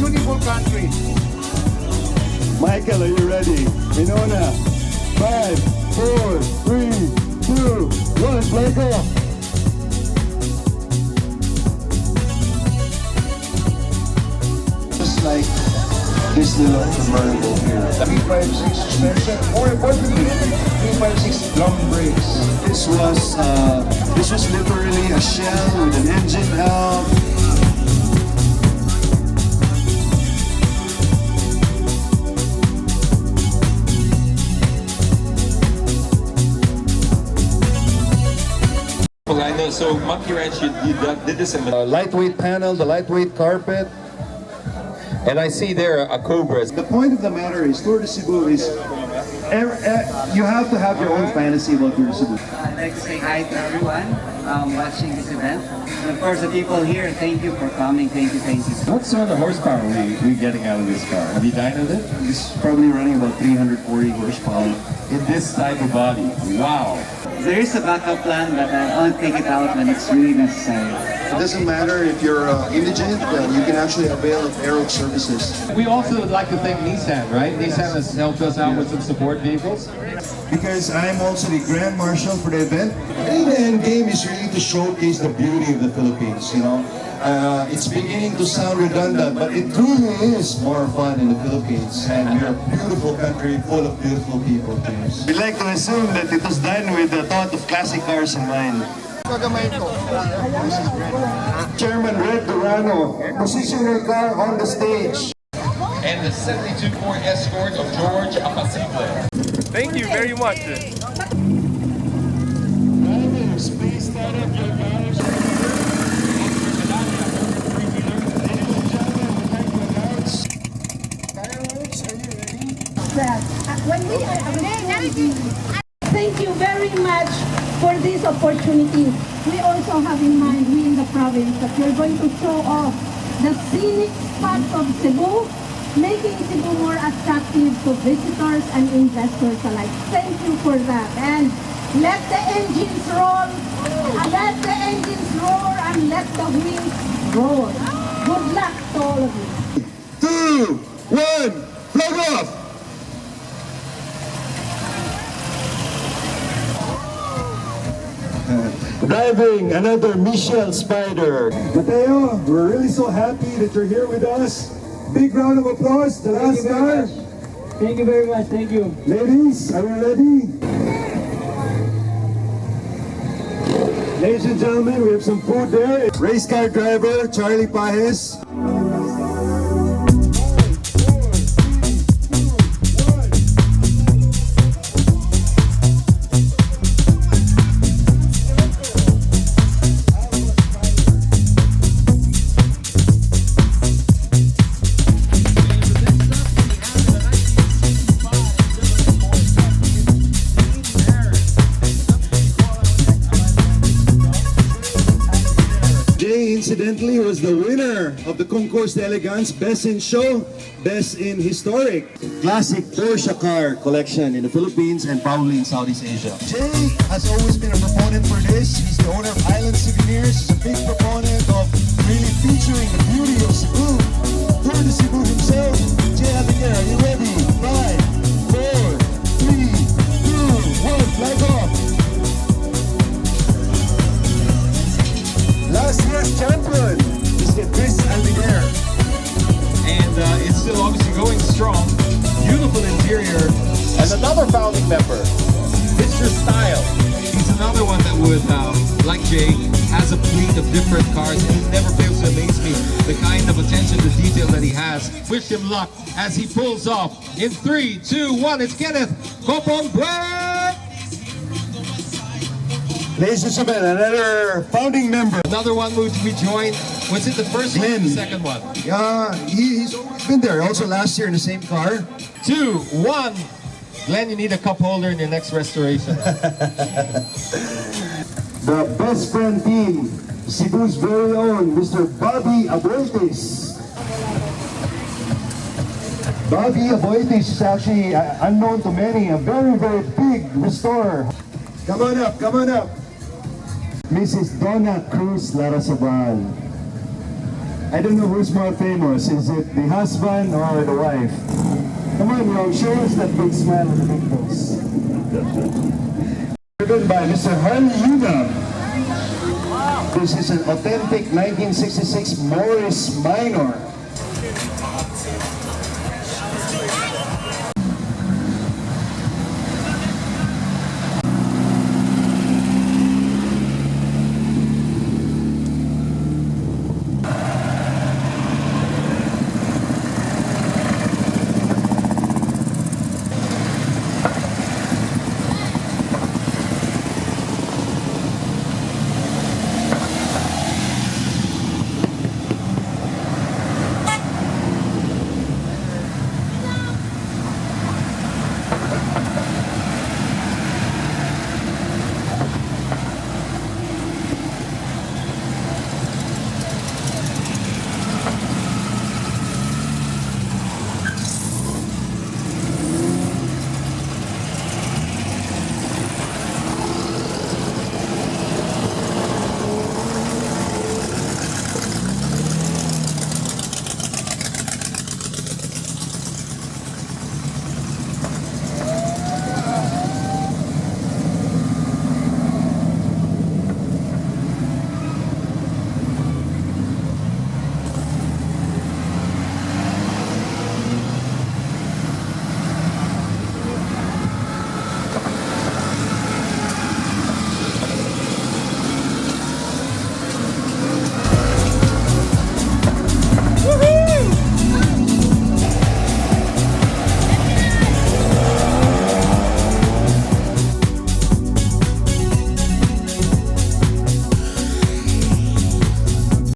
beautiful country. Michael, are you ready? Winona. 5, 4, 3, 2, 1, flag off. Just like this little convertible here. The 356 suspension, more importantly, 356 drum brakes. This was literally a shell with an engine out. I know, so Monkey Ranch, you did this in the Lightweight panel, the lightweight carpet. and I see there a Cobra. The point of the matter is, Tour de Cebu is, you have to have your own fantasy about Tour de Cebu. I'd like to say hi to everyone watching this event. And of course, the people here, thank you for coming. Thank you, thank you. What sort of horsepower are we getting out of this car? Have you dynoed it? It's probably running about 340 horsepower. In this type of body. Wow. There is a backup plan, but I'll take it out when it's really necessary. It doesn't matter if you're indigent, you can actually avail of Aero services. We also would like to thank Nissan, right? Nissan has helped us out with some support vehicles. Because I'm also the Grand Marshal for the event. I think the end game is really to showcase the beauty of the Philippines, you know. It's beginning to sound redundant, but it truly is more fun in the Philippines. And we're a beautiful country full of beautiful people. We like to assume that it was done with the thought of classic cars in mind. Chairman Red Durano, position your car on the stage. And the 72 Ford Escort of George Apasible. Thank you very much. Thank you very much for this opportunity. We also have in mind, we in the province, that we're going to show off the scenic spots of Cebu, making Cebu more attractive to visitors and investors alike. Thank you for that. And let the engines roll, let the engines roar, and let the wheels roll. Good luck to all of you. 2, 1, flag off! Driving another Michelle Spider. Mateo, we're really so happy that you're here with us. Big round of applause. The last car. Thank you very much. Thank you. Ladies, are you ready? Ladies and gentlemen, we have some food there. Race car driver Charlie Pajes. Incidentally, was the winner of the Concours d'Elegance, Best in Show, Best in Historic. Classic Porsche car collection in the Philippines and probably in Southeast Asia. Jay has always been a proponent for this. He's the owner of Island Souvenirs. He's a big proponent of really featuring the beauty of Cebu. Tour de Cebu himself. Jay Abigail, are you ready? 5, 4, 3, 2, 1, flag off. Last year's champion, Mr. Chris Aldiger. And it's still obviously going strong. Beautiful interior. And another founding member, Mr. Style. He's another one that would, like Jay, has a fleet of different cars and he never fails to amaze me. The kind of attention to detail that he has. Wish him luck as he pulls off. In 3, 2, 1, it's Kenneth Copon Brad! Ladies and gentlemen, another founding member. Another one who we joined. Was it the first one or the second one? He's always been there. Also last year in the same car. 2, 1. Glenn, you need a cup holder in your next restoration. The best friend team, Cebu's very own, Mr. Bobby Aboites. Bobby Aboites is actually unknown to many, a very, very big restorer. Come on up, come on up. Mrs. Donna Cruz Larrazabal. I don't know who's more famous. Is it the husband or the wife? Come on, yo, show us that big smile on the big boss. Driven by Mr. Han Yunam. This is an authentic 1966 Morris Minor.